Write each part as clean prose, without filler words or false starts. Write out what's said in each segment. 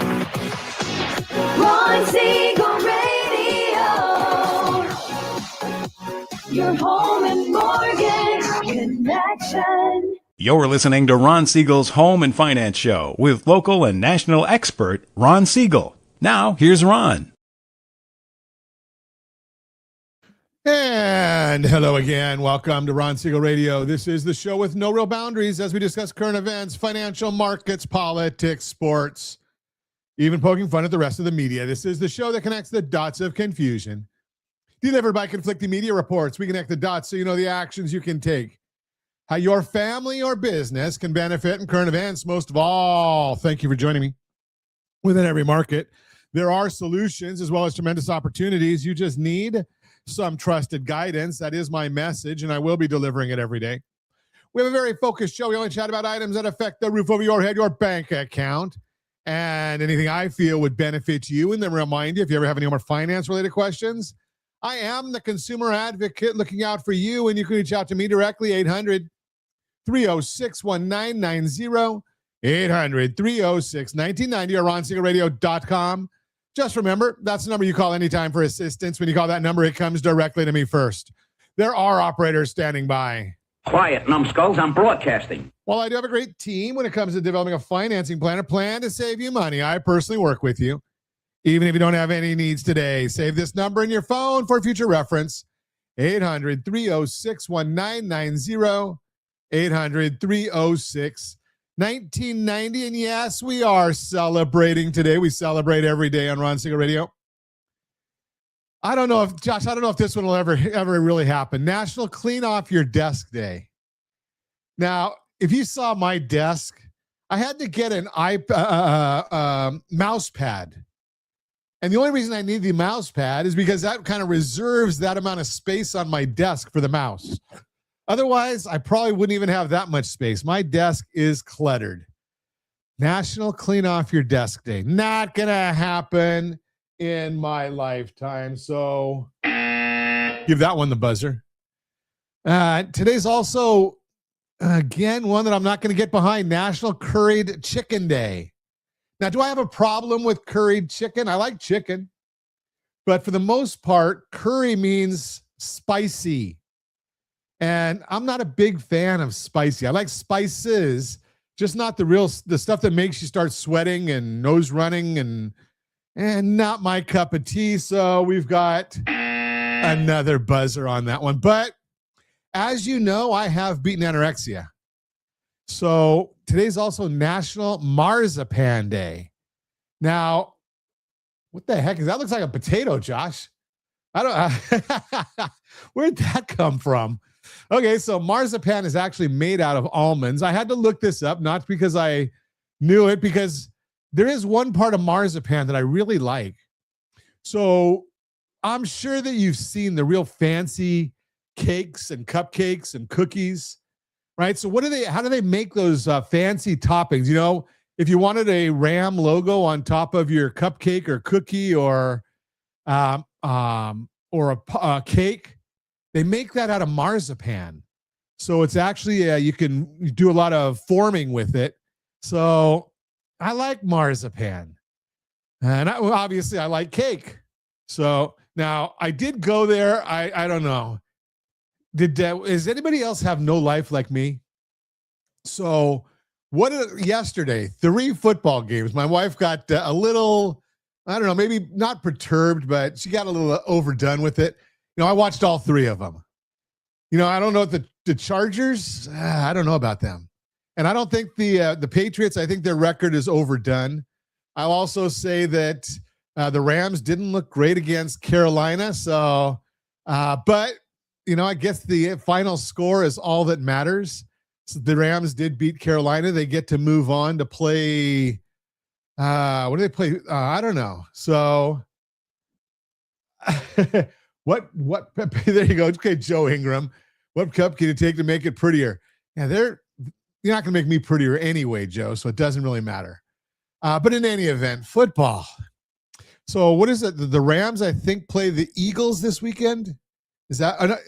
Ron Siegel Radio, your home and mortgage connection. You're listening to Ron Siegel's Home and Finance Show with local and national expert Ron Siegel. Now, here's Ron. And hello again. Welcome to Ron Siegel Radio. This is the show with no real boundaries as we discuss current events, financial markets, politics, sports, even poking fun at the rest of the media. This is the show that connects the dots of confusion. Delivered by conflicting media reports, we connect the dots so you know the actions you can take, how your family or business can benefit in current events. Most of all, thank you for joining me. Within every market, there are solutions as well as tremendous opportunities. You just need some trusted guidance. That is my message, and I will be delivering it every day. We have a very focused show. We only chat about items that affect the roof over your head, your bank account, and anything I feel would benefit you. And then remind you, if you ever have any more finance-related questions, I am the consumer advocate looking out for you, and you can reach out to me directly, 800-306-1990, 800-306-1990, or ronsiegelradio.com. Just remember, that's the number you call anytime for assistance. When you call that number, it comes directly to me first. There are operators standing by. Quiet, numbskulls, I'm broadcasting. Well, I do have a great team when it comes to developing a financing plan, a plan to save you money. I personally work with you, even if you don't have any needs today. Save this number in your phone for future reference, 800-306-1990, 800-306-1990. And yes, we are celebrating today. We celebrate every day on Ron Siegel Radio. I don't know if this one will ever really happen. National Clean Off Your Desk Day. Now, if you saw my desk, I had to get an mouse pad. And the only reason I need the mouse pad is because that kind of reserves that amount of space on my desk for the mouse. Otherwise, I probably wouldn't even have that much space. My desk is cluttered. National Clean Off Your Desk Day. Not going to happen in my lifetime. So give that one the buzzer. Today's also, again, one that I'm not going to get behind. National Curried Chicken Day. Now, do I have a problem with curried chicken? I like chicken. But for the most part, curry means spicy. And I'm not a big fan of spicy. I like spices, just not the stuff that makes you start sweating and nose running and not my cup of tea. So we've got another buzzer on that one. But as you know, I have beaten anorexia. So today's also National Marzipan Day. Now, what the heck is that? Looks like a potato, Josh. Where'd that come from? Okay, so marzipan is actually made out of almonds. I had to look this up, not because I knew it, because there is one part of marzipan that I really like. So I'm sure that you've seen the real fancy cakes and cupcakes and cookies, right? So how do they make those fancy toppings? You know, if you wanted a Ram logo on top of your cupcake or cookie or a cake, they make that out of marzipan. So it's actually, you can do a lot of forming with it. So I like marzipan. And obviously I like cake. So now I did go there. I don't know. Does anybody else have no life like me? So yesterday, 3 football games. My wife got a little, I don't know, maybe not perturbed, but she got a little overdone with it. You know, I watched all 3 of them. You know, I don't know if the Chargers, I don't know about them. And I don't think the Patriots, I think their record is overdone. I'll also say that the Rams didn't look great against Carolina. So, but, you know, I guess the final score is all that matters. So the Rams did beat Carolina. They get to move on to play. What do they play? I don't know. So what there you go. Okay, Joe Ingram. What cup can you take to make it prettier? Yeah, you're not going to make me prettier anyway, Joe, so it doesn't really matter. But in any event, football. So what is it? The Rams, I think, play the Eagles this weekend. I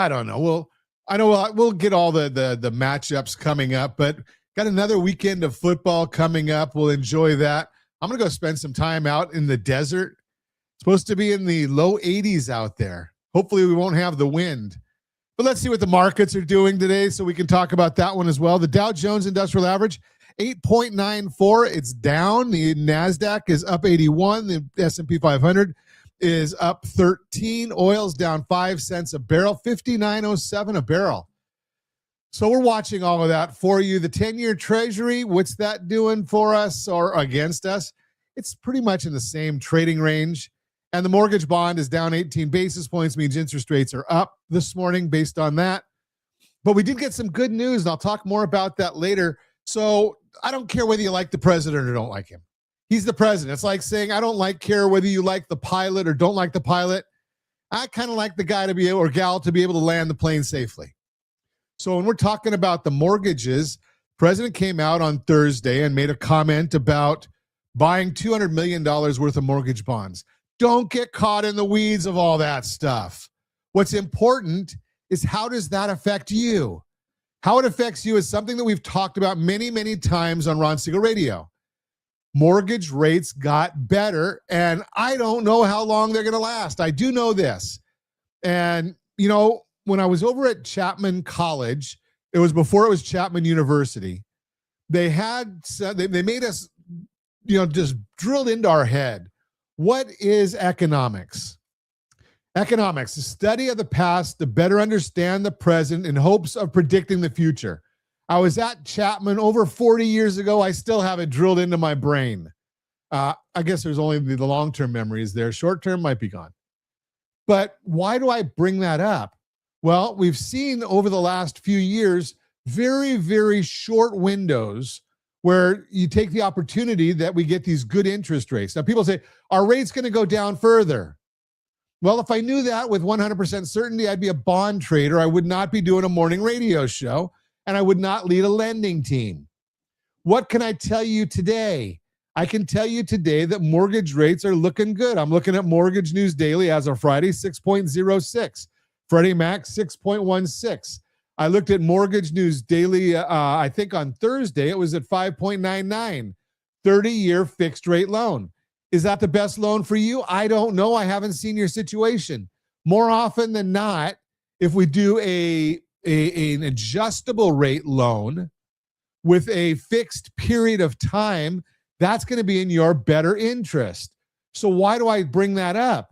don't know. We'll get all the matchups coming up, but Got another weekend of football coming up. We'll enjoy that. I'm going to go spend some time out in the desert. It's supposed to be in the low 80s out there. Hopefully we won't have the wind. But let's see what the markets are doing today so we can talk about that one as well. The Dow Jones Industrial Average, 8.94. It's down. The NASDAQ is up 81. The S&P 500 is up 13. Oil's down 5 cents a barrel, 59.07 a barrel. So we're watching all of that for you. The 10-year Treasury, what's that doing for us or against us? It's pretty much in the same trading range. And the mortgage bond is down 18 basis points, means interest rates are up this morning based on that. But we did get some good news, and I'll talk more about that later. So I don't care whether you like the president or don't like him. He's the president. It's like saying I don't care whether you like the pilot or don't like the pilot. I kind of like the guy to be able, or gal to be able to land the plane safely. So when we're talking about the mortgages, President came out on Thursday and made a comment about buying $200 million worth of mortgage bonds. Don't get caught in the weeds of all that stuff. What's important is how does that affect you? How it affects you is something that we've talked about many, many times on Ron Siegel Radio. Mortgage rates got better, and I don't know how long they're going to last. I do know this. And, you know, when I was over at Chapman College, it was before it was Chapman University, they made us, just drilled into our head. What is economics? Economics, the study of the past to better understand the present in hopes of predicting the future. I was at Chapman over 40 years ago. I still have it drilled into my brain. I guess there's only the long-term memories there. Short-term might be gone. But why do I bring that up? Well, we've seen over the last few years very, very short windows where you take the opportunity that we get these good interest rates. Now, people say, are rates going to go down further? Well, if I knew that with 100% certainty, I'd be a bond trader. I would not be doing a morning radio show, and I would not lead a lending team. What can I tell you today? I can tell you today that mortgage rates are looking good. I'm looking at Mortgage News Daily as of Friday, 6.06. Freddie Mac, 6.16. I looked at Mortgage News Daily, I think on Thursday, it was at 5.99. 30-year fixed rate loan. Is that the best loan for you? I don't know. I haven't seen your situation. More often than not, if we do an adjustable rate loan with a fixed period of time, that's going to be in your better interest. So why do I bring that up?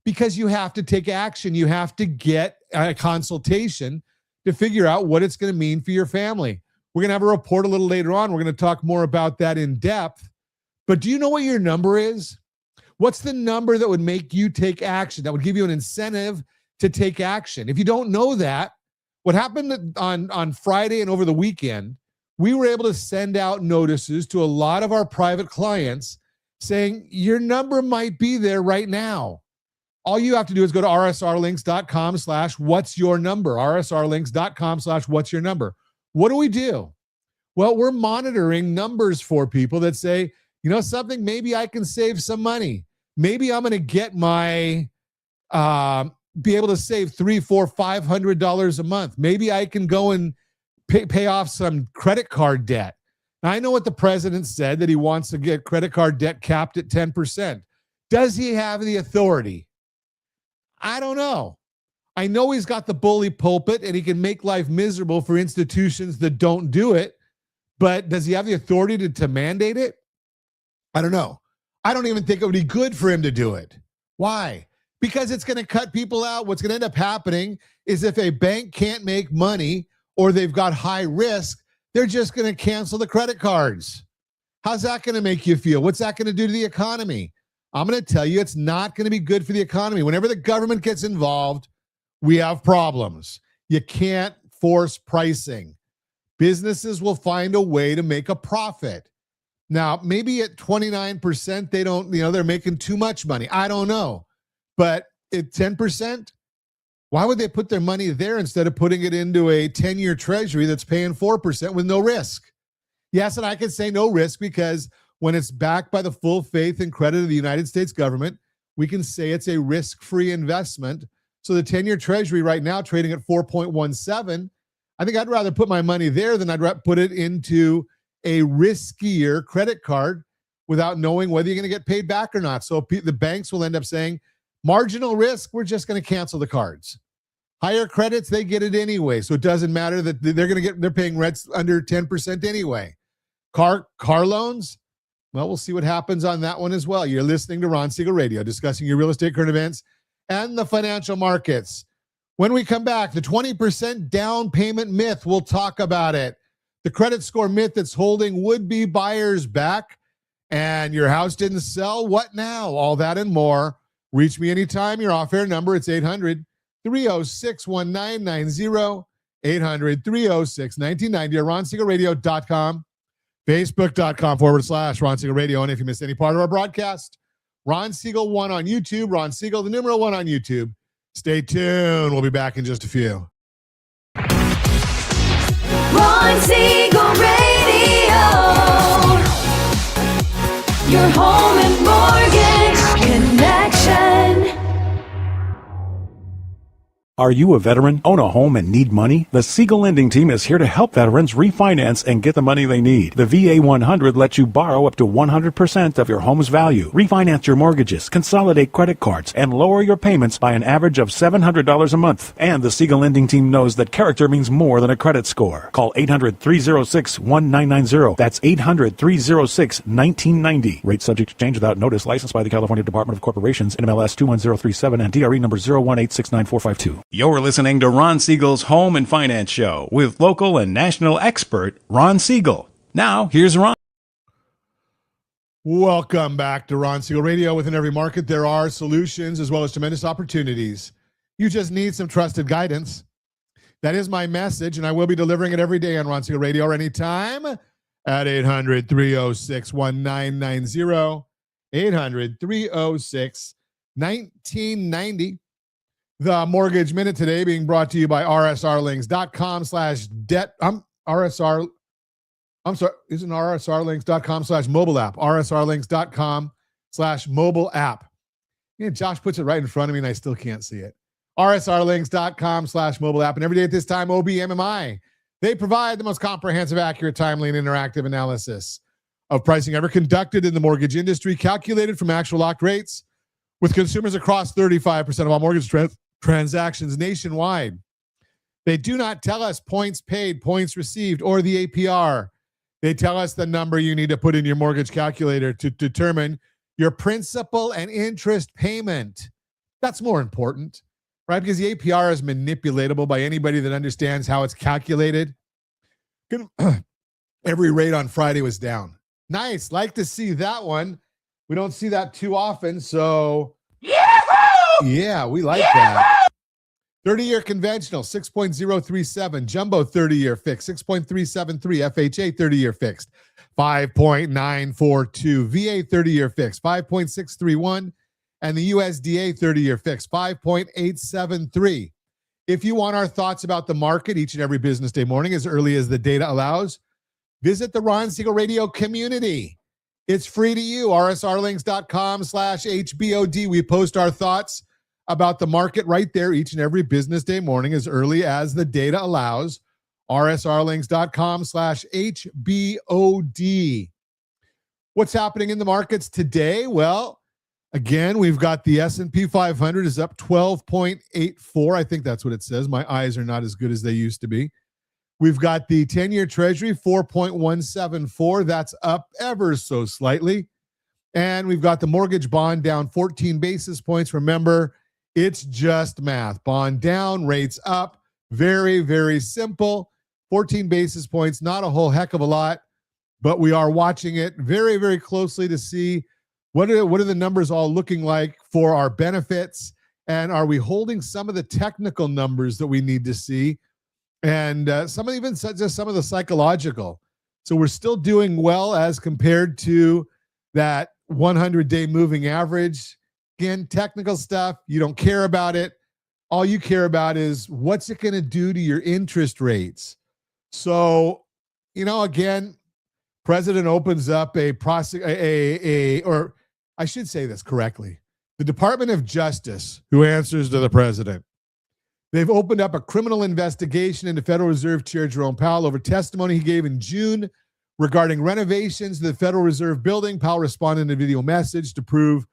Because you have to take action. You have to get a consultation to figure out what it's going to mean for your family. We're going to have a report a little later on. We're going to talk more about that in depth. But do you know what your number is? What's the number that would make you take action, that would give you an incentive to take action? If you don't know that, what happened on Friday and over the weekend, we were able to send out notices to a lot of our private clients saying your number might be there right now. All you have to do is go to rsrlinks.com/what's your number, rsrlinks.com/what's your number. What do? Well, we're monitoring numbers for people that say, you know something, maybe I can save some money. Maybe I'm going to get my, be able to save $300, $400, $500 a month. Maybe I can go and pay off some credit card debt. Now, I know what the president said, that he wants to get credit card debt capped at 10%. Does he have the authority? I don't know. I know he's got the bully pulpit and he can make life miserable for institutions that don't do it, but does he have the authority to mandate it? I don't know. I don't even think it would be good for him to do it. Why? Because it's going to cut people out. What's going to end up happening is if a bank can't make money or they've got high risk, they're just going to cancel the credit cards. How's that going to make you feel? What's that going to do to the economy? I'm going to tell you, it's not going to be good for the economy. Whenever the government gets involved, we have problems. You can't force pricing. Businesses will find a way to make a profit. Now, maybe at 29%, they don't, they're making too much money. I don't know. But at 10%, why would they put their money there instead of putting it into a 10-year treasury that's paying 4% with no risk? Yes, and I can say no risk because when it's backed by the full faith and credit of the United States government, we can say it's a risk-free investment. So the 10-year treasury right now trading at 4.17, I think I'd rather put my money there than put it into a riskier credit card without knowing whether you're going to get paid back or not. So the banks will end up saying, marginal risk, we're just going to cancel the cards. Higher credits, they get it anyway. So it doesn't matter that they're paying rents under 10% anyway. Car loans, well, we'll see what happens on that one as well. You're listening to Ron Siegel Radio, discussing your real estate current events and the financial markets. When we come back, the 20% down payment myth, we'll talk about it. The credit score myth that's holding would-be buyers back, and your house didn't sell. What now? All that and more. Reach me anytime. Your off-air number, it's 800-306-1990, 800-306-1990, or RonSiegelRadio.com, Facebook.com/Ron Siegel Radio. And if you missed any part of our broadcast, Ron Siegel 1 on YouTube, Ron Siegel, the numeral 1 on YouTube. Stay tuned. We'll be back in just a few. Ron Siegel Radio. Your home and mortgage connection. Are you a veteran, own a home, and need money? The Siegel Lending Team is here to help veterans refinance and get the money they need. The VA 100 lets you borrow up to 100% of your home's value, refinance your mortgages, consolidate credit cards, and lower your payments by an average of $700 a month. And the Siegel Lending Team knows that character means more than a credit score. Call 800-306-1990. That's 800-306-1990. Rate subject to change without notice. Licensed by the California Department of Corporations, NMLS 21037, and DRE number 018694452. You're listening to Ron Siegel's Home and Finance Show with local and national expert Ron Siegel. Now, here's Ron. Welcome back to Ron Siegel Radio. Within every market, there are solutions as well as tremendous opportunities. You just need some trusted guidance. That is my message, and I will be delivering it every day on Ron Siegel Radio or anytime at 800-306-1990, 800-306-1990. The Mortgage Minute today being brought to you by rsrlinks.com/debt. Isn't rsrlinks.com/mobile app, rsrlinks.com/mobile app. Yeah, Josh puts it right in front of me and I still can't see it. rsrlinks.com/mobile app. And every day at this time, OBMMI. They provide the most comprehensive, accurate, timely, and interactive analysis of pricing ever conducted in the mortgage industry, calculated from actual locked rates with consumers across 35% of all mortgage transactions nationwide. They do not tell us points paid, points received, or the APR. They tell us the number you need to put in your mortgage calculator to determine your principal and interest payment. That's more important, right? Because the APR is manipulatable by anybody that understands how it's calculated. Every rate on Friday was down. Nice. Like to see that one. We don't see that too often, so yeah, we like that. 30-year conventional, 6.037. Jumbo 30-year fixed, 6.373. FHA 30-year fixed, 5.942. VA 30-year fixed, 5.631. And the USDA 30-year fixed, 5.873. If you want our thoughts about the market each and every business day morning, as early as the data allows, visit the Ron Siegel Radio community. It's free to you, rsrlinks.com/HBOD. We post our thoughts about the market right there each and every business day morning as early as the data allows, rsrlinks.com/HBOD. What's happening in the markets today? Well, again, we've got the S&P 500 is up 12.84. I think that's what it says. My eyes are not as good as they used to be. We've got the 10-year Treasury, 4.174. That's up ever so slightly. And we've got the mortgage bond down 14 basis points. Remember, it's just math. Bond down, rates up. Very, very simple. 14 basis points, not a whole heck of a lot, but we are watching it very, very closely to see what are the numbers all looking like for our benefits, and are we holding some of the technical numbers that we need to see, and some of the psychological. So we're still doing well as compared to that 100-day moving average. Again, technical stuff, you don't care about it. All you care about is what's it going to do to your interest rates. So, again, President opens up or I should say this correctly. The Department of Justice, who answers to the president, They've opened up a criminal investigation into Federal Reserve Chair Jerome Powell over testimony he gave in June regarding renovations to the Federal Reserve building. Powell responded in a video message to prove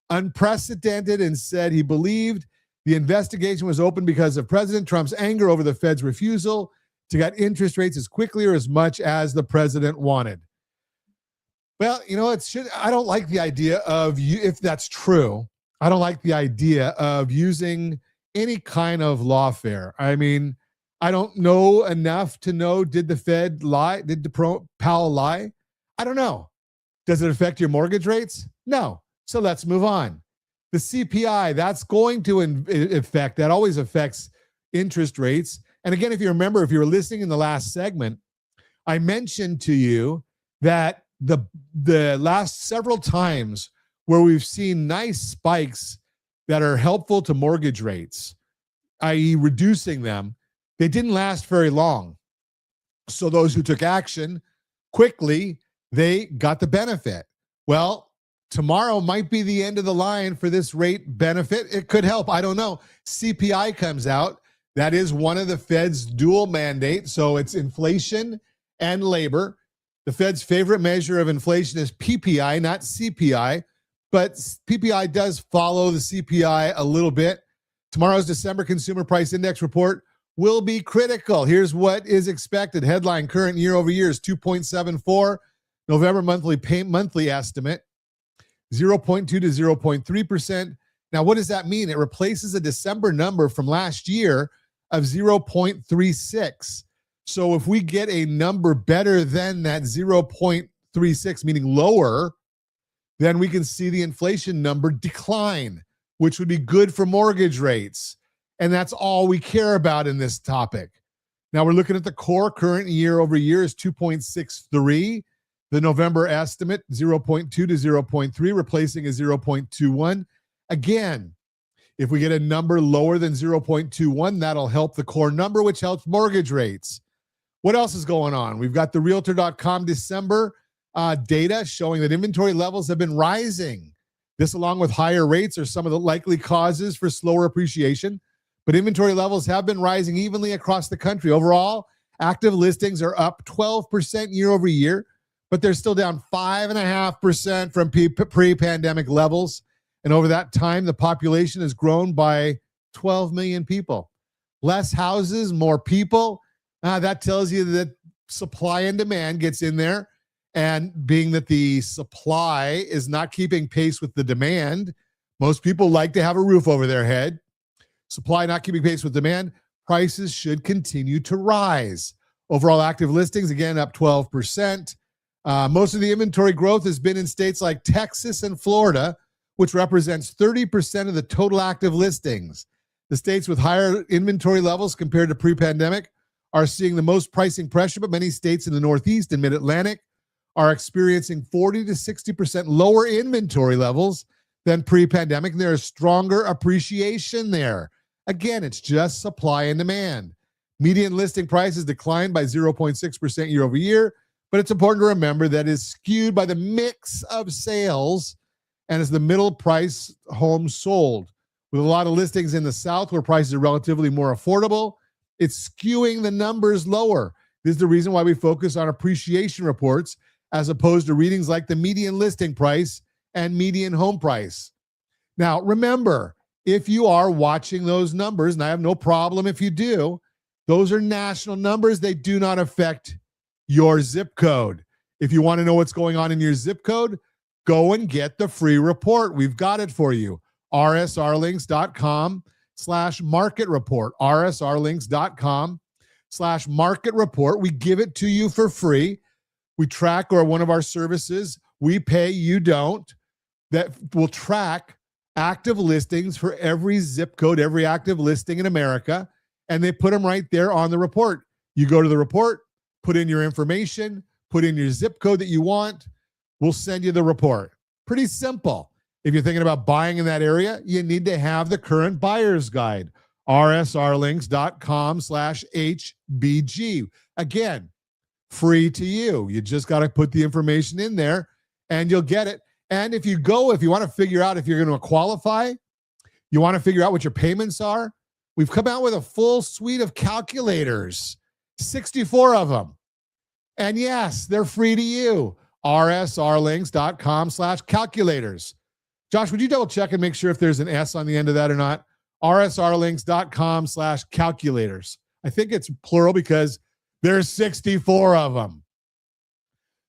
unprecedented and said he believed the investigation was open because of President Trump's anger over the Fed's refusal to cut interest rates as quickly or as much as the president wanted. Well, I don't like the idea of, if that's true, I don't like the idea of using any kind of lawfare. I mean, I don't know enough to know, did the Fed lie? Did Powell lie? I don't know. Does it affect your mortgage rates? No. So let's move on. The CPI, that's going to affect, that always affects interest rates. And again, if you remember, if you were listening in the last segment, I mentioned to you that the last several times where we've seen nice spikes that are helpful to mortgage rates, i.e. reducing them, they didn't last very long. So those who took action quickly, they got the benefit. Well, tomorrow might be the end of the line for this rate benefit. It could help. I don't know. CPI comes out. That is one of the Fed's dual mandates. So it's inflation and labor. The Fed's favorite measure of inflation is PPI, not CPI. But PPI does follow the CPI a little bit. Tomorrow's December Consumer Price Index report will be critical. Here's what is expected. Headline: current year over year is 2.74. November monthly estimate, 0.2 to 0.3%. Now, what does that mean? It replaces a December number from last year of 0.36. So if we get a number better than that 0.36, meaning lower, then we can see the inflation number decline, which would be good for mortgage rates. And that's all we care about in this topic. Now we're looking at the core. Current year over year is 2.63. The November estimate, 0.2 to 0.3, replacing a 0.21. Again, if we get a number lower than 0.21, that'll help the core number, which helps mortgage rates. What else is going on? We've got the Realtor.com December data showing that inventory levels have been rising. This, along with higher rates, are some of the likely causes for slower appreciation. But inventory levels have been rising evenly across the country. Overall, active listings are up 12% year over year, but they're still down 5.5% from pre-pandemic levels. And over that time, the population has grown by 12 million people. Less houses, more people. That tells you that supply and demand gets in there. And being that the supply is not keeping pace with the demand, most people like to have a roof over their head. Supply not keeping pace with demand, prices should continue to rise. Overall active listings, again, up 12%. Most of the inventory growth has been in states like Texas and Florida, which represents 30% of the total active listings. The states with higher inventory levels compared to pre-pandemic are seeing the most pricing pressure, but many states in the Northeast and Mid-Atlantic are experiencing 40 to 60% lower inventory levels than pre-pandemic. There is stronger appreciation there. Again, it's just supply and demand. Median listing prices declined by 0.6% year over year, but it's important to remember that is skewed by the mix of sales and is the middle price home sold. With a lot of listings in the South where prices are relatively more affordable, it's skewing the numbers lower. This is the reason why we focus on appreciation reports as opposed to readings like the median listing price and median home price. Now, remember, if you are watching those numbers, and I have no problem if you do, those are national numbers. They do not affect your zip code. If you want to know what's going on in your zip code, go and get the free report. We've got it for you. rsrlinks.com/market report. rsrlinks.com/market report. We give it to you for free. We track, or one of our services, we pay, you don't, that will track active listings for every zip code, every active listing in America, and they put them right there on the report. You go to the report, put in your information, put in your zip code that you want, we'll send you the report. Pretty simple. If you're thinking about buying in that area, you need to have the current buyer's guide, rsrlinks.com/HBG. Again, free to you. You just got to put the information in there and you'll get it. And if you want to figure out if you're going to qualify, you want to figure out what your payments are, we've come out with a full suite of calculators, 64 of them. And yes, they're free to you. rsrlinks.com/calculators. Josh, would you double check and make sure if there's an S on the end of that or not? rsrlinks.com/calculators. I think it's plural because there's 64 of them.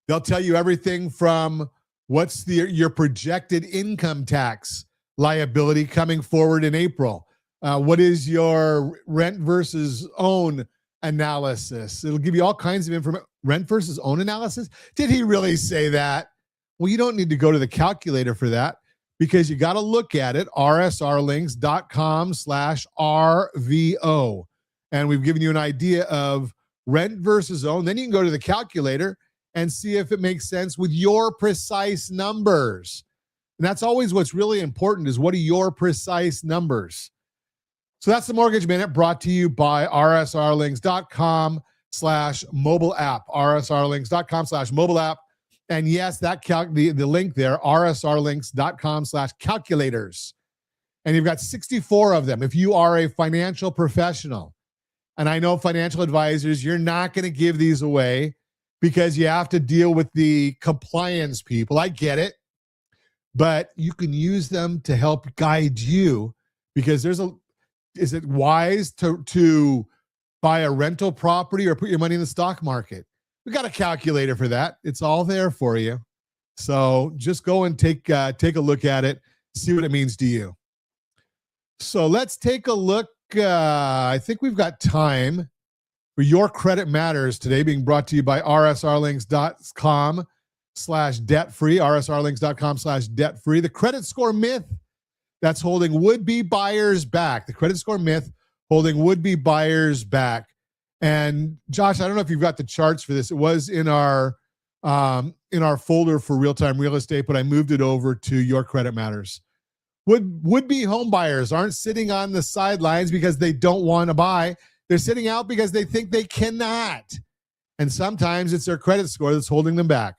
They'll tell you everything from what's your projected income tax liability coming forward in April. What is your rent versus own analysis? It'll give you all kinds of information. Rent versus own analysis? Did he really say that? Well, you don't need to go to the calculator for that because you got to look at it, rsrlinks.com/RVO. And we've given you an idea of rent versus own. Then you can go to the calculator and see if it makes sense with your precise numbers. And that's always what's really important is what are your precise numbers? So that's the Mortgage Minute brought to you by rsrlinks.com/mobile app, rsrlinks.com/mobile app. And yes, that the link there, rsrlinks.com/calculators. And you've got 64 of them. If you are a financial professional, and I know financial advisors, you're not going to give these away because you have to deal with the compliance people. I get it. But you can use them to help guide you because is it wise to buy a rental property or put your money in the stock market? We got a calculator for that. It's all there for you. So just go and take a look at it, see what it means to you. So let's take a look. I think we've got time for Your Credit Matters today, being brought to you by rsrlinks.com/debt-free, rsrlinks.com/debt-free. The credit score myth that's holding would-be buyers back. The credit score myth holding would-be buyers back. And Josh, I don't know if you've got the charts for this. It was in our folder for real-time real estate, but I moved it over to Your Credit Matters. Would-be home buyers aren't sitting on the sidelines because they don't want to buy. They're sitting out because they think they cannot. And sometimes it's their credit score that's holding them back.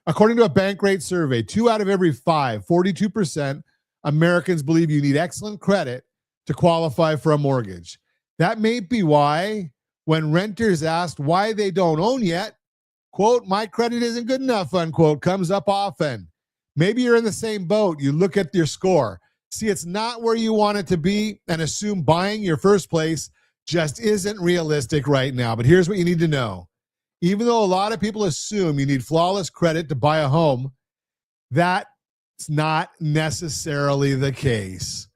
According to a bank rate survey, 2 out of every 5, 42% Americans believe you need excellent credit to qualify for a mortgage. That may be why when renters asked why they don't own yet, quote, "my credit isn't good enough," unquote, comes up often. Maybe you're in the same boat. You look at your score, see it's not where you want it to be, and assume buying your first place just isn't realistic right now. But here's what you need to know. Even though a lot of people assume you need flawless credit to buy a home, that's not necessarily the case.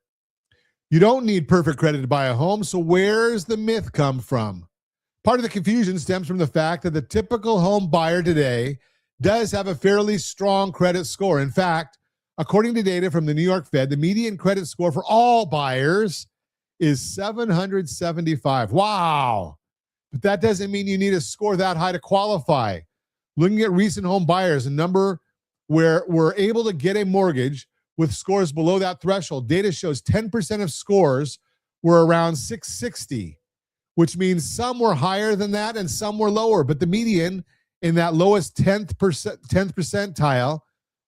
You don't need perfect credit to buy a home, so where's the myth come from? Part of the confusion stems from the fact that the typical home buyer today does have a fairly strong credit score. In fact, according to data from the New York Fed, the median credit score for all buyers is 775. Wow. But that doesn't mean you need a score that high to qualify. Looking at recent home buyers, a number where we're able to get a mortgage with scores below that threshold, data shows 10% of scores were around 660, which means some were higher than that and some were lower. But the median in that lowest 10th percentile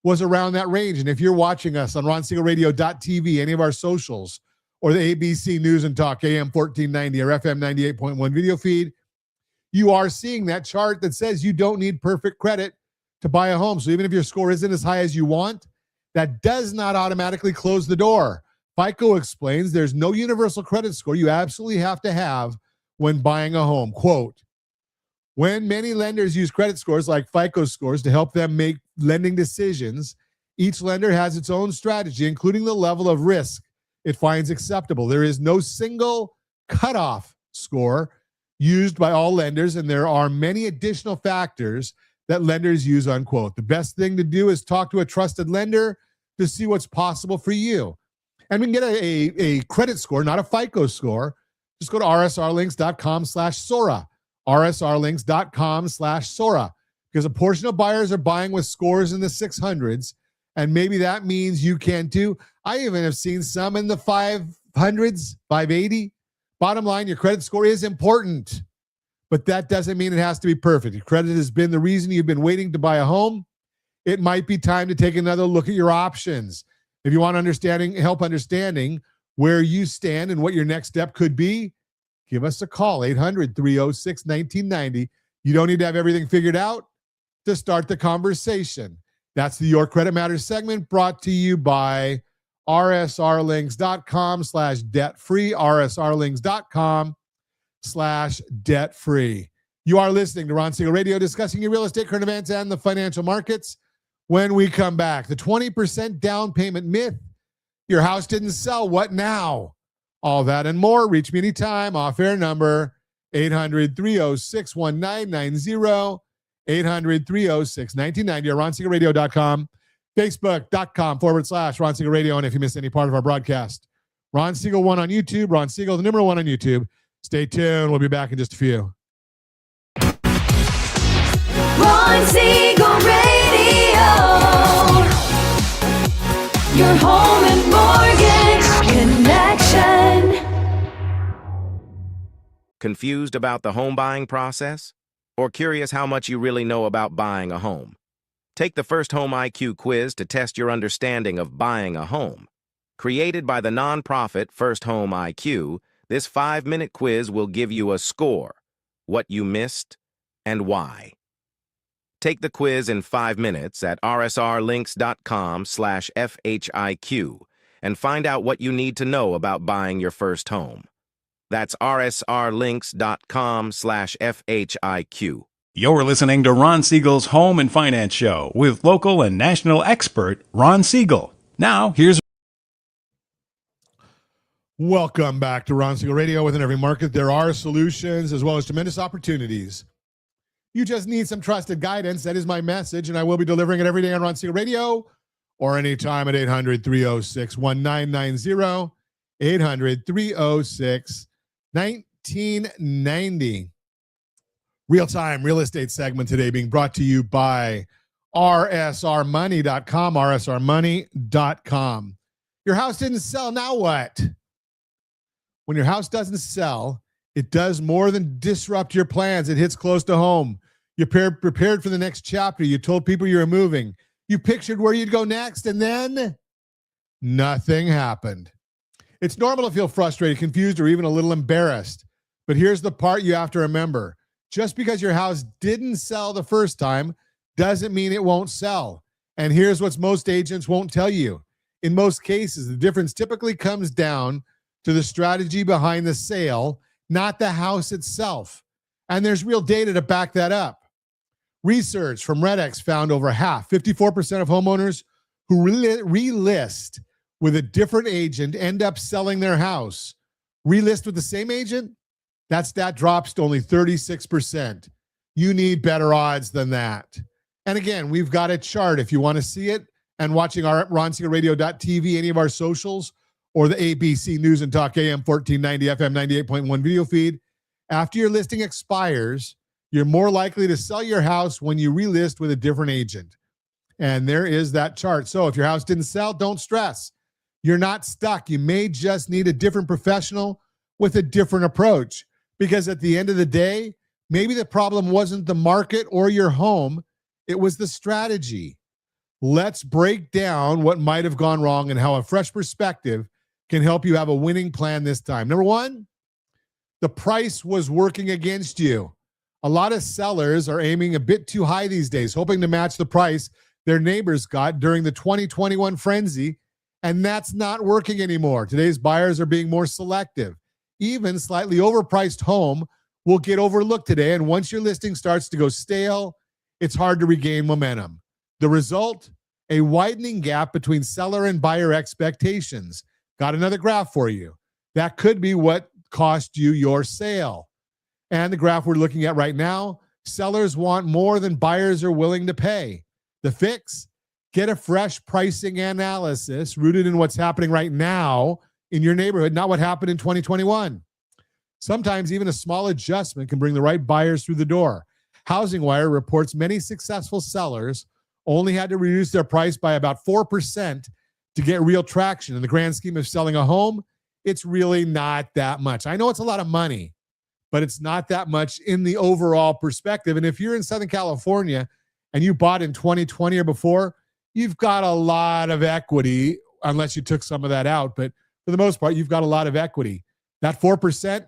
was around that range. And if you're watching us on RonSiegelRadio.tv, any of our socials, or the ABC News and Talk AM 1490 or FM 98.1 video feed, you are seeing that chart that says you don't need perfect credit to buy a home. So even if your score isn't as high as you want, that does not automatically close the door. FICO explains there's no universal credit score you absolutely have to have when buying a home. Quote, "When many lenders use credit scores like FICO scores to help them make lending decisions, each lender has its own strategy, including the level of risk it finds acceptable. There is no single cutoff score used by all lenders, and there are many additional factors that lenders use," unquote. The best thing to do is talk to a trusted lender to see what's possible for you. And we can get a credit score, not a FICO score. Just go to rsrlinks.com/Sora, rsrlinks.com/Sora, because a portion of buyers are buying with scores in the 600s, and maybe that means you can too. I even have seen some in the 500s, 580. Bottom line, your credit score is important, but that doesn't mean it has to be perfect. Your credit has been the reason you've been waiting to buy a home. It might be time to take another look at your options. If you want help understanding where you stand and what your next step could be, give us a call, 800-306-1990. You don't need to have everything figured out to start the conversation. That's the Your Credit Matters segment brought to you by rsrlinks.com/debt-free, rsrlinks.com/debt-free. You are listening to Ron Siegel Radio, discussing your real estate, current events, and the financial markets. When we come back, the 20% down payment myth. Your house didn't sell. What now? All that and more. Reach me anytime. Off-air number 800-306-1990, 800-306-1990, or RonSiegelRadio.com, Facebook.com/Ron Siegel Radio. And if you missed any part of our broadcast, Ron Siegel 1 on YouTube, Ron Siegel, the number 1 on YouTube. Stay tuned. We'll be back in just a few. Ron Siegel Radio. Your home and mortgage connection. Confused about the home buying process? Or curious how much you really know about buying a home? Take the First Home IQ quiz to test your understanding of buying a home. Created by the nonprofit First Home IQ, this 5-minute quiz will give you a score, what you missed, and why. Take the quiz in 5 minutes at rsrlinks.com/FHIQ and find out what you need to know about buying your first home. That's rsrlinks.com/FHIQ. You're listening to Ron Siegel's Home and Finance Show with local and national expert Ron Siegel. Now, here's Welcome back to Ron Siegel Radio. Within every market, there are solutions as well as tremendous opportunities. You just need some trusted guidance. That is my message, and I will be delivering it every day on Ron Siegel Radio or anytime at 800-306-1990, 800-306-1990. Real-time real estate segment today being brought to you by rsrmoney.com, rsrmoney.com. Your house didn't sell, now what? When your house doesn't sell, it does more than disrupt your plans. It hits close to home. You prepared for the next chapter. You told people you were moving. You pictured where you'd go next, and then nothing happened. It's normal to feel frustrated, confused, or even a little embarrassed. But here's the part you have to remember. Just because your house didn't sell the first time doesn't mean it won't sell. And here's what most agents won't tell you. In most cases, the difference typically comes down to the strategy behind the sale, not the house itself. And there's real data to back that up. Research from RedX found over half, 54% of homeowners who relist with a different agent end up selling their house. Relist with the same agent? That stat drops to only 36%. You need better odds than that. And again, we've got a chart if you want to see it, and watching our RonSiegelRadio.tv, any of our socials, or the ABC News and Talk AM 1490 FM 98.1 video feed. After your listing expires, you're more likely to sell your house when you relist with a different agent. And there is that chart. So if your house didn't sell, don't stress. You're not stuck. You may just need a different professional with a different approach. Because at the end of the day, maybe the problem wasn't the market or your home. It was the strategy. Let's break down what might have gone wrong and how a fresh perspective can help you have a winning plan this time. Number one, the price was working against you. A lot of sellers are aiming a bit too high these days, hoping to match the price their neighbors got during the 2021 frenzy, and that's not working anymore. Today's buyers are being more selective. Even slightly overpriced home will get overlooked today, and once your listing starts to go stale, it's hard to regain momentum. The result? A widening gap between seller and buyer expectations. Got another graph for you. That could be what cost you your sale. And the graph we're looking at right now, sellers want more than buyers are willing to pay. The fix? Get a fresh pricing analysis rooted in what's happening right now in your neighborhood, not what happened in 2021. Sometimes even a small adjustment can bring the right buyers through the door. Housing Wire reports many successful sellers only had to reduce their price by about 4% to get real traction. In the grand scheme of selling a home, it's really not that much. I know it's a lot of money, but it's not that much in the overall perspective. And if you're in Southern California and you bought in 2020 or before, you've got a lot of equity, unless you took some of that out. But for the most part, you've got a lot of equity. That 4%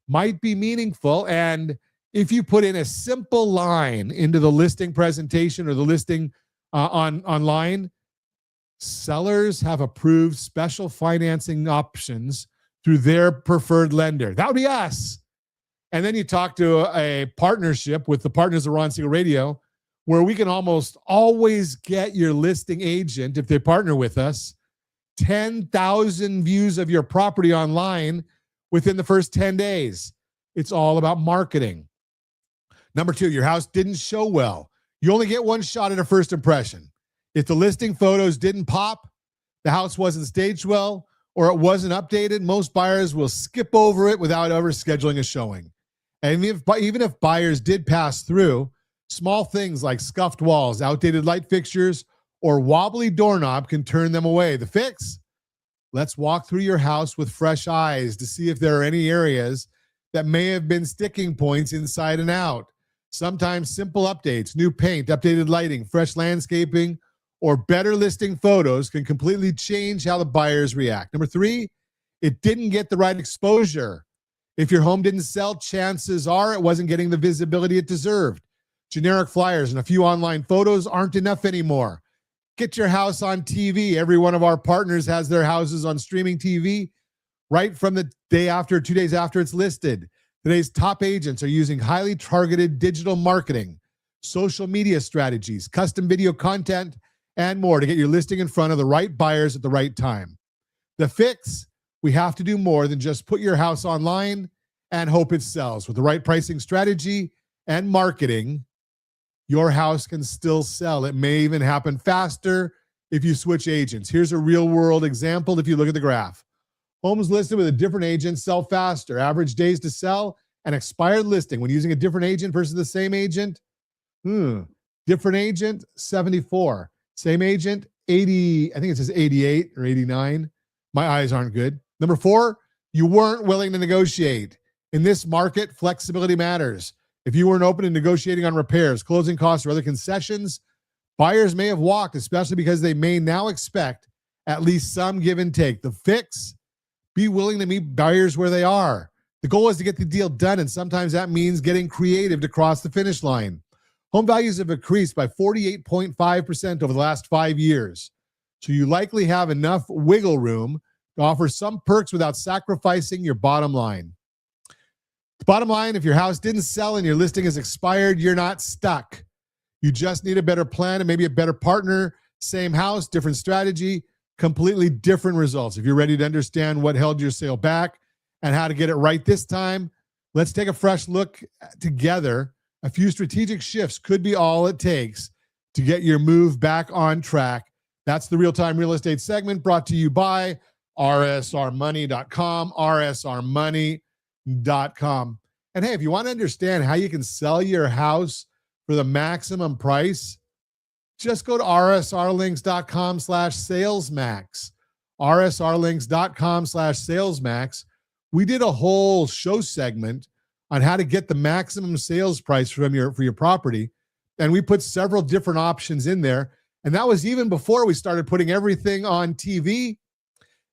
might be meaningful. And if you put in a simple line into the listing presentation or the listing online, sellers have approved special financing options through their preferred lender. That would be us. And then you talk to a partnership with the partners of Ron Siegel Radio, where we can almost always get your listing agent, if they partner with us, 10,000 views of your property online within the first 10 days. It's all about marketing. Number 2, your house didn't show well. You only get one shot at a first impression. If the listing photos didn't pop, the house wasn't staged well, or it wasn't updated, most buyers will skip over it without ever scheduling a showing. And even if buyers did pass through, small things like scuffed walls, outdated light fixtures, or wobbly doorknob can turn them away. The fix? Let's walk through your house with fresh eyes to see if there are any areas that may have been sticking points inside and out. Sometimes simple updates, new paint, updated lighting, fresh landscaping, or better listing photos can completely change how the buyers react. Number 3, it didn't get the right exposure. If your home didn't sell, chances are it wasn't getting the visibility it deserved. Generic flyers and a few online photos aren't enough anymore. Get your house on TV. Every one of our partners has their houses on streaming TV right from the day after, 2 days after it's listed. Today's top agents are using highly targeted digital marketing, social media strategies, custom video content, and more to get your listing in front of the right buyers at the right time. The fix? We have to do more than just put your house online and hope it sells. With the right pricing strategy and marketing, your house can still sell. It may even happen faster if you switch agents. Here's a real-world example if you look at the graph. Homes listed with a different agent sell faster. Average days to sell an expired listing when using a different agent versus the same agent. Different agent, 74. Same agent, 80. I think it says 88 or 89. My eyes aren't good. Number 4, you weren't willing to negotiate. In this market, flexibility matters. If you weren't open to negotiating on repairs, closing costs, or other concessions, buyers may have walked, especially because they may now expect at least some give and take. The fix? Be willing to meet buyers where they are. The goal is to get the deal done, and sometimes that means getting creative to cross the finish line. Home values have increased by 48.5% over the last 5 years. So you likely have enough wiggle room to offer some perks without sacrificing your bottom line. The bottom line, if your house didn't sell and your listing is expired, you're not stuck. You just need a better plan and maybe a better partner. Same house, different strategy, completely different results. If you're ready to understand what held your sale back and how to get it right this time, let's take a fresh look together. A few strategic shifts could be all it takes to get your move back on track. That's the Real-Time Real Estate segment brought to you by rsrmoney.com, rsrmoney.com. And hey, if you want to understand how you can sell your house for the maximum price, just go to rsrlinks.com/salesmax, rsrlinks.com/salesmax. We did a whole show segment on how to get the maximum sales price for your property. And we put several different options in there. And that was even before we started putting everything on TV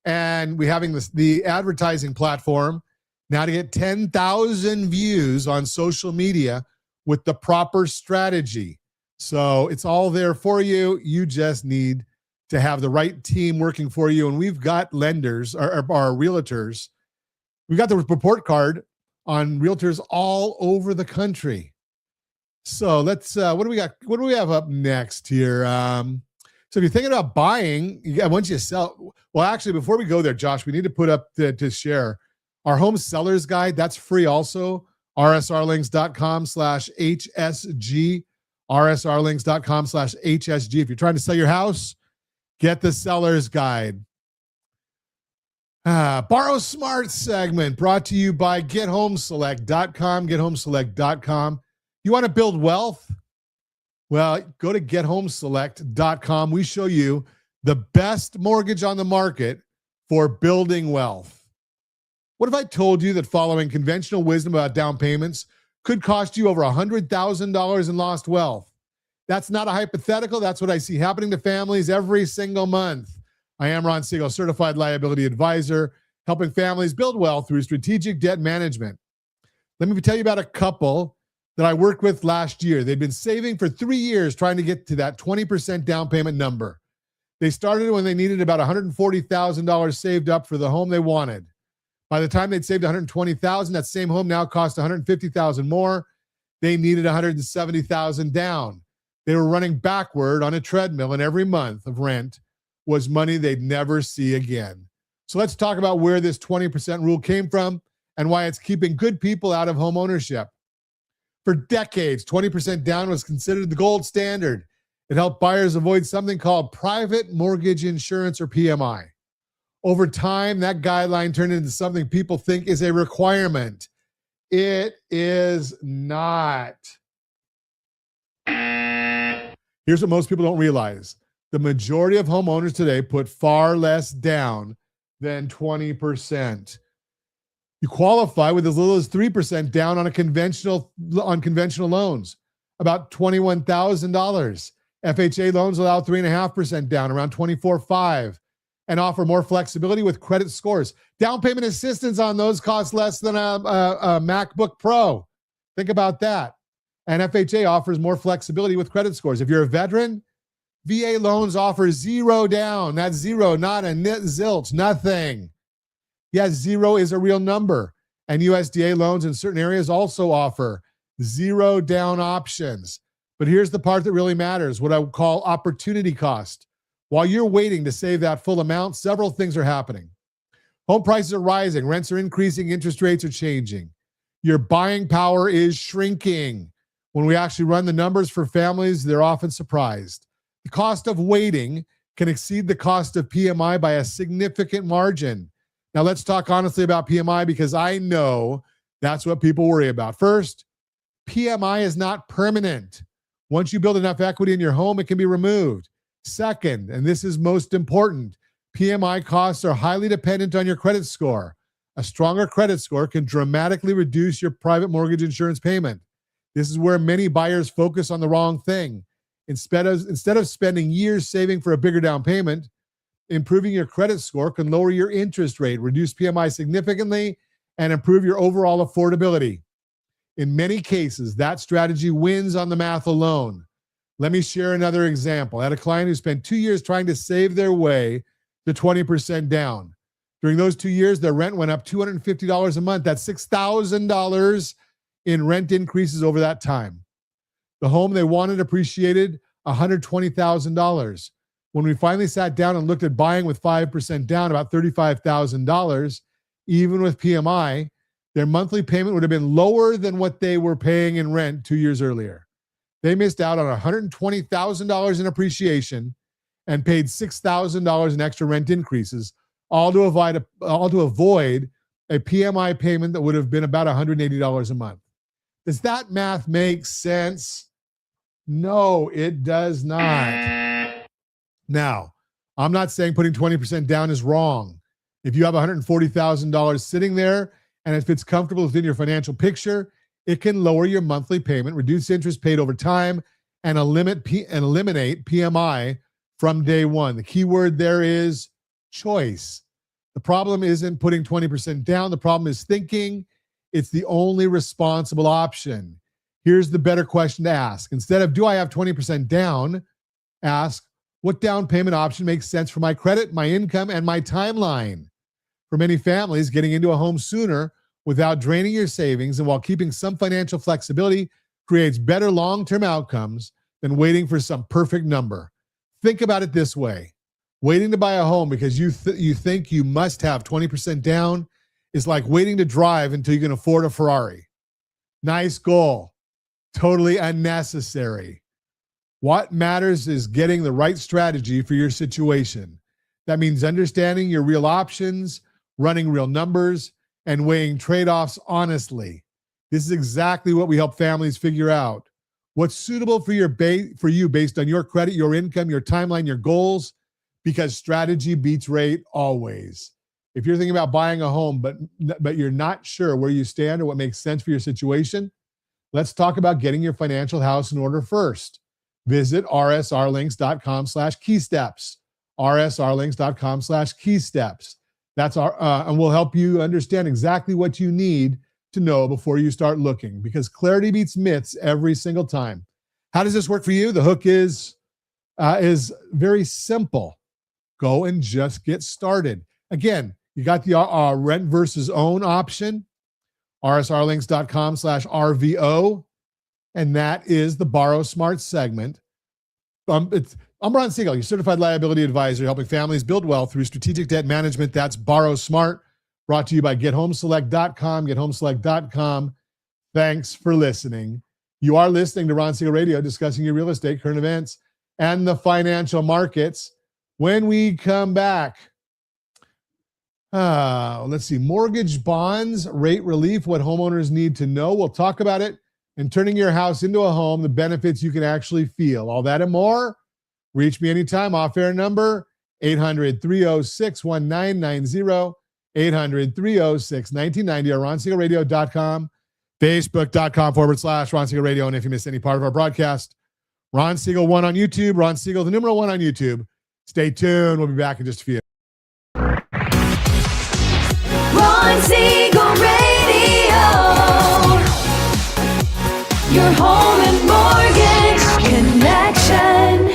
and we having the advertising platform now to get 10,000 views on social media with the proper strategy. So it's all there for you. You just need to have the right team working for you. And we've got lenders, our realtors. We've got the report card on realtors all over the country. So let's, what do we got? What do we have up next here? So if you're thinking about buying, once you sell, well, actually, before we go there, Josh, we need to put up to share our home sellers guide. That's free also. rsrlinks.com/HSG, rsrlinks.com/HSG. If you're trying to sell your house, get the seller's guide. Borrow Smart segment brought to you by gethomeselect.com, gethomeselect.com. You want to build wealth? Well, go to gethomeselect.com. We show you the best mortgage on the market for building wealth. What if I told you that following conventional wisdom about down payments could cost you over $100,000 in lost wealth? That's not a hypothetical. That's what I see happening to families every single month. I am Ron Siegel, Certified Liability Advisor, helping families build wealth through strategic debt management. Let me tell you about a couple that I worked with last year. They'd been saving for 3 years trying to get to that 20% down payment number. They started when they needed about $140,000 saved up for the home they wanted. By the time they'd saved $120,000, that same home now cost $150,000 more. They needed $170,000 down. They were running backward on a treadmill, and every month of rent was money they'd never see again. So let's talk about where this 20% rule came from and why it's keeping good people out of home ownership. For decades, 20% down was considered the gold standard. It helped buyers avoid something called private mortgage insurance, or PMI. Over time, that guideline turned into something people think is a requirement. It is not. Here's what most people don't realize. The majority of homeowners today put far less down than 20%. You qualify with as little as 3% down on conventional loans, about $21,000. FHA loans allow 3.5% down, around $24,500, and offer more flexibility with credit scores. Down payment assistance on those costs less than a MacBook Pro. Think about that. And FHA offers more flexibility with credit scores. If you're a veteran, VA loans offer zero down. That's zero, not a nit, zilch, nothing. Yes, zero is a real number. And USDA loans in certain areas also offer zero down options. But here's the part that really matters, what I would call opportunity cost. While you're waiting to save that full amount, several things are happening. Home prices are rising, rents are increasing, interest rates are changing. Your buying power is shrinking. When we actually run the numbers for families, they're often surprised. The cost of waiting can exceed the cost of PMI by a significant margin. Now, let's talk honestly about PMI, because I know that's what people worry about. First, PMI is not permanent. Once you build enough equity in your home, it can be removed. Second, and this is most important, PMI costs are highly dependent on your credit score. A stronger credit score can dramatically reduce your private mortgage insurance payment. This is where many buyers focus on the wrong thing. Instead of spending years saving for a bigger down payment, improving your credit score can lower your interest rate, reduce PMI significantly, and improve your overall affordability. In many cases, that strategy wins on the math alone. Let me share another example. I had a client who spent 2 years trying to save their way to 20% down. During those 2 years, their rent went up $250 a month. That's $6,000 in rent increases over that time. The home they wanted appreciated $120,000. When we finally sat down and looked at buying with 5% down, about $35,000, even with PMI, their monthly payment would have been lower than what they were paying in rent 2 years earlier. They missed out on $120,000 in appreciation and paid $6,000 in extra rent increases, all to avoid a PMI payment that would have been about $180 a month. Does that math make sense? No, it does not. Now, I'm not saying putting 20% down is wrong. If you have $140,000 sitting there and if it's comfortable within your financial picture, it can lower your monthly payment, reduce interest paid over time, and eliminate PMI from day one. The key word there is choice. The problem isn't putting 20% down. The problem is thinking it's the only responsible option. Here's the better question to ask. Instead of, do I have 20% down? Ask, what down payment option makes sense for my credit, my income, and my timeline? For many families, getting into a home sooner without draining your savings and while keeping some financial flexibility creates better long-term outcomes than waiting for some perfect number. Think about it this way. Waiting to buy a home because you think you must have 20% down is like waiting to drive until you can afford a Ferrari. Nice goal. Totally unnecessary. What matters is getting the right strategy for your situation. That means understanding your real options, running real numbers, and weighing trade-offs honestly. This is exactly what we help families figure out. What's suitable for you based on your credit, your income, your timeline, your goals, because strategy beats rate always. If you're thinking about buying a home, but you're not sure where you stand or what makes sense for your situation, let's talk about getting your financial house in order first. Visit rsrlinks.com/keysteps. rsrlinks.com/keysteps. That's and we'll help you understand exactly what you need to know before you start looking, because clarity beats myths every single time. How does this work for you? The hook is very simple. Go and just get started. Again, you got the rent versus own option, rsrlinks.com/RVO, and that is the Borrow Smart segment. I'm Ron Siegel, your certified liability advisor, helping families build wealth through strategic debt management. That's Borrow Smart, brought to you by GetHomeselect.com, GetHomeselect.com. Thanks for listening. You are listening to Ron Siegel Radio, discussing your real estate, current events, and the financial markets. When we come back, let's see, mortgage bonds, rate relief, what homeowners need to know. We'll talk about it, and turning your house into a home, the benefits you can actually feel. All that and more. Reach me anytime. Off-air number, 800-306-1990, 800-306-1990, or RonSiegelRadio.com, Facebook.com/Ron Siegel Radio. And if you missed any part of our broadcast, Ron Siegel 1 on YouTube, Ron Siegel, the numeral 1 on YouTube. Stay tuned. We'll be back in just a few. Ron Siegel Radio. Your home and mortgage connection.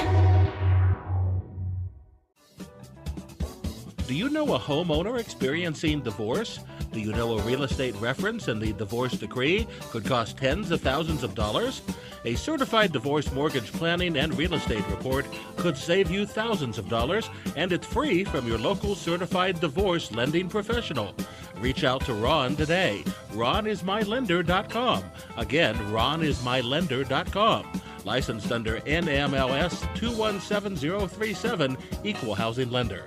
Do you know a homeowner experiencing divorce? Do you know a real estate reference and the divorce decree could cost tens of thousands of dollars? A certified divorce mortgage planning and real estate report could save you thousands of dollars, and it's free from your local certified divorce lending professional. Reach out to Ron today. RonIsMyLender.com. Again, RonIsMyLender.com. Licensed under NMLS 217037, Equal Housing Lender.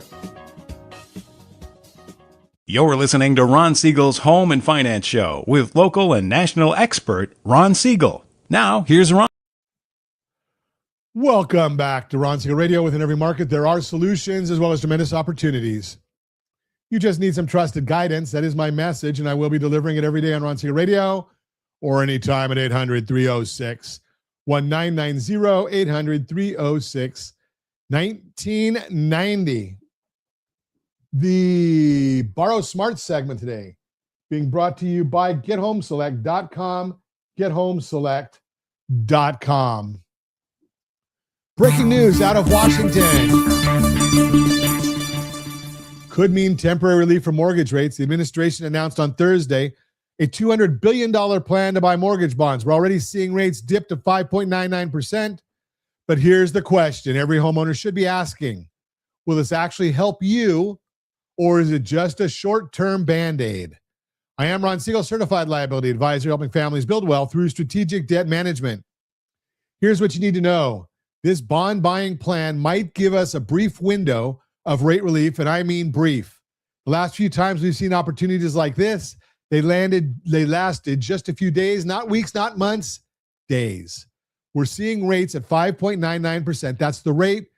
You're listening to Ron Siegel's Home and Finance Show with local and national expert Ron Siegel. Now, here's Ron. Welcome back to Ron Siegel Radio. Within every market, there are solutions as well as tremendous opportunities. You just need some trusted guidance. That is my message, and I will be delivering it every day on Ron Siegel Radio or anytime at 800-306-1990, 800-306-1990. The Borrow Smart segment today being brought to you by GetHomeselect.com, GetHomeselect.com. Breaking news out of Washington. Could mean temporary relief for mortgage rates. The administration announced on Thursday a $200 billion plan to buy mortgage bonds. We're already seeing rates dip to 5.99%. But here's the question every homeowner should be asking. Will this actually help you, or is it just a short-term Band-Aid? I am Ron Siegel, Certified Liability Advisor, helping families build wealth through strategic debt management. Here's what you need to know. This bond buying plan might give us a brief window of rate relief, and I mean brief. The last few times we've seen opportunities like this, they lasted just a few days, not weeks, not months, days. We're seeing rates at 5.99%. That's the rate,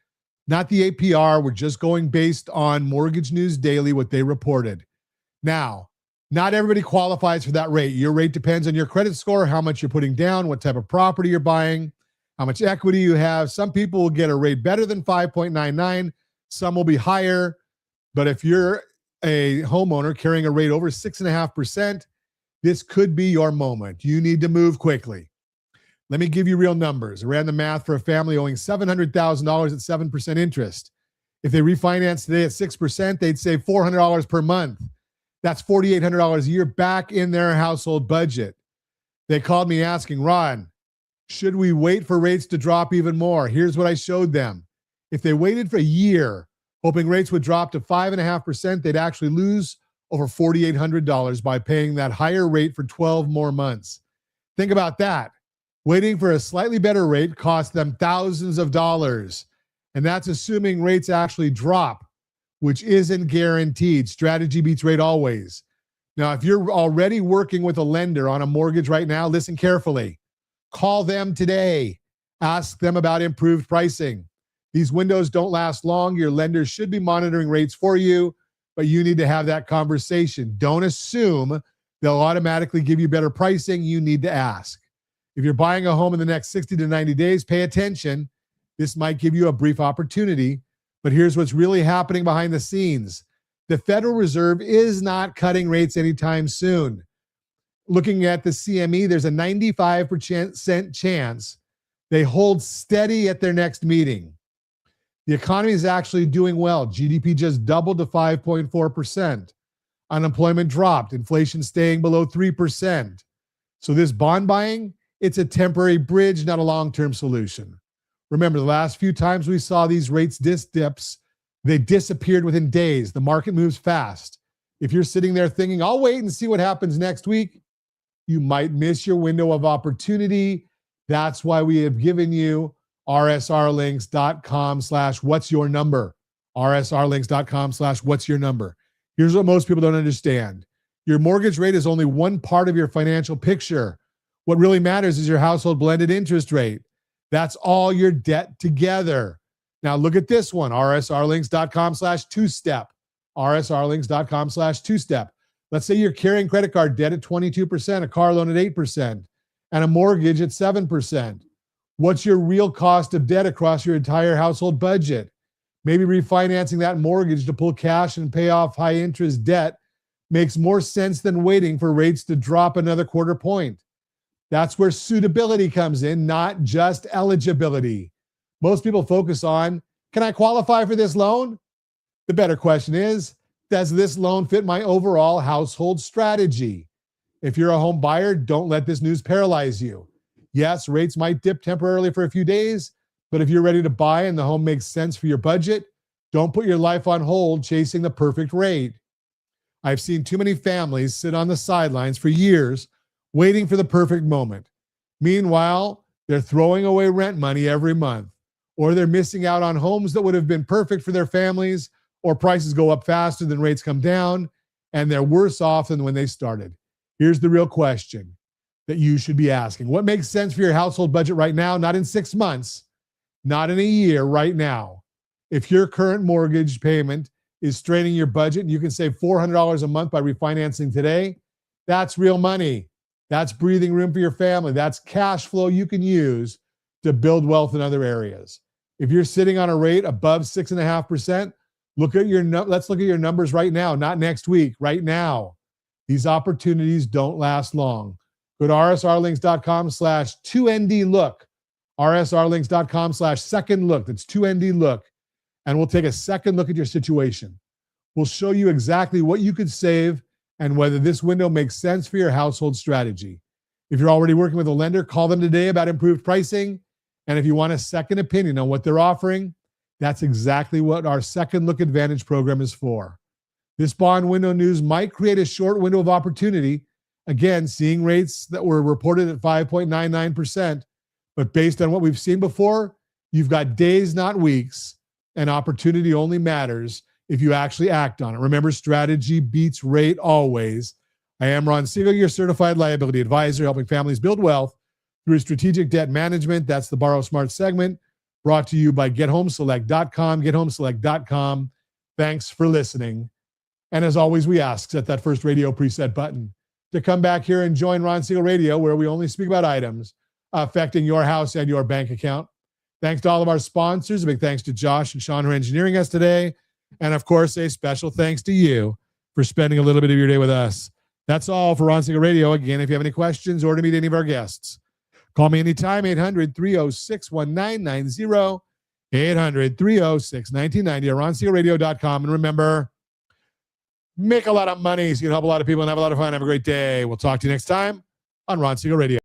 not the APR. We're just going based on Mortgage News Daily, what they reported. Now, not everybody qualifies for that rate. Your rate depends on your credit score, how much you're putting down, what type of property you're buying, how much equity you have. Some people will get a rate better than 5.99. Some will be higher. But if you're a homeowner carrying a rate over 6.5%, this could be your moment. You need to move quickly. Let me give you real numbers. I ran the math for a family owing $700,000 at 7% interest. If they refinance today at 6%, they'd save $400 per month. That's $4,800 a year back in their household budget. They called me asking, Ron, should we wait for rates to drop even more? Here's what I showed them. If they waited for a year, hoping rates would drop to 5.5%, they'd actually lose over $4,800 by paying that higher rate for 12 more months. Think about that. Waiting for a slightly better rate costs them thousands of dollars. And that's assuming rates actually drop, which isn't guaranteed. Strategy beats rate always. Now, if you're already working with a lender on a mortgage right now, listen carefully. Call them today. Ask them about improved pricing. These windows don't last long. Your lender should be monitoring rates for you, but you need to have that conversation. Don't assume they'll automatically give you better pricing. You need to ask. If you're buying a home in the next 60 to 90 days, pay attention. This might give you a brief opportunity, But here's what's really happening behind the scenes. The Federal Reserve is not cutting rates anytime soon. Looking at the CME, there's a 95% chance they hold steady at their next meeting. The economy is actually doing well. GDP just doubled to 5.4%. Unemployment dropped. Inflation staying below 3%. So this bond buying, it's a temporary bridge, not a long-term solution. Remember, the last few times we saw these rates dips, they disappeared within days. The market moves fast. If you're sitting there thinking, I'll wait and see what happens next week, you might miss your window of opportunity. That's why we have given you rsrlinks.com/what's-your-number. rsrlinks.com/what's-your-number. Here's what most people don't understand. Your mortgage rate is only one part of your financial picture. What really matters is your household blended interest rate. That's all your debt together. Now look at this one, rsrlinks.com/two-step. rsrlinks.com/two-step. Let's say you're carrying credit card debt at 22%, a car loan at 8%, and a mortgage at 7%. What's your real cost of debt across your entire household budget? Maybe refinancing that mortgage to pull cash and pay off high interest debt makes more sense than waiting for rates to drop another quarter point. That's where suitability comes in, not just eligibility. Most people focus on, can I qualify for this loan? The better question is, does this loan fit my overall household strategy? If you're a home buyer, don't let this news paralyze you. Yes, rates might dip temporarily for a few days, but if you're ready to buy and the home makes sense for your budget, don't put your life on hold chasing the perfect rate. I've seen too many families sit on the sidelines for years waiting for the perfect moment. Meanwhile, they're throwing away rent money every month, or they're missing out on homes that would have been perfect for their families, or prices go up faster than rates come down, and they're worse off than when they started. Here's the real question that you should be asking. What makes sense for your household budget right now? Not in 6 months, not in a year, right now. If your current mortgage payment is straining your budget and you can save $400 a month by refinancing today, that's real money. That's breathing room for your family. That's cash flow you can use to build wealth in other areas. If you're sitting on a rate above 6.5%, let's look at your numbers right now, not next week, right now. These opportunities don't last long. Go to rsrlinks.com/2ND-look, rsrlinks.com/second look. That's 2ND look. And we'll take a second look at your situation. We'll show you exactly what you could save and whether this window makes sense for your household strategy. If you're already working with a lender, call them today about improved pricing. And if you want a second opinion on what they're offering, that's exactly what our Second Look Advantage program is for. This bond window news might create a short window of opportunity. Again, seeing rates that were reported at 5.99%, but based on what we've seen before, you've got days, not weeks, and opportunity only matters if you actually act on it. Remember, strategy beats rate always. I am Ron Siegel, your Certified Liability Advisor, helping families build wealth through strategic debt management. That's the Borrow Smart segment, brought to you by GetHomeSelect.com, GetHomeSelect.com. Thanks for listening. And as always, we ask, set that first radio preset button to come back here and join Ron Siegel Radio, where we only speak about items affecting your house and your bank account. Thanks to all of our sponsors. A big thanks to Josh and Sean, who are engineering us today. And of course, a special thanks to you for spending a little bit of your day with us. That's all for Ron Siegel Radio. Again, if you have any questions or to meet any of our guests, call me anytime, 800-306-1990, 800-306-1990, or ronsiegelradio.com. And remember, make a lot of money so you can help a lot of people and have a lot of fun. Have a great day. We'll talk to you next time on Ron Siegel Radio.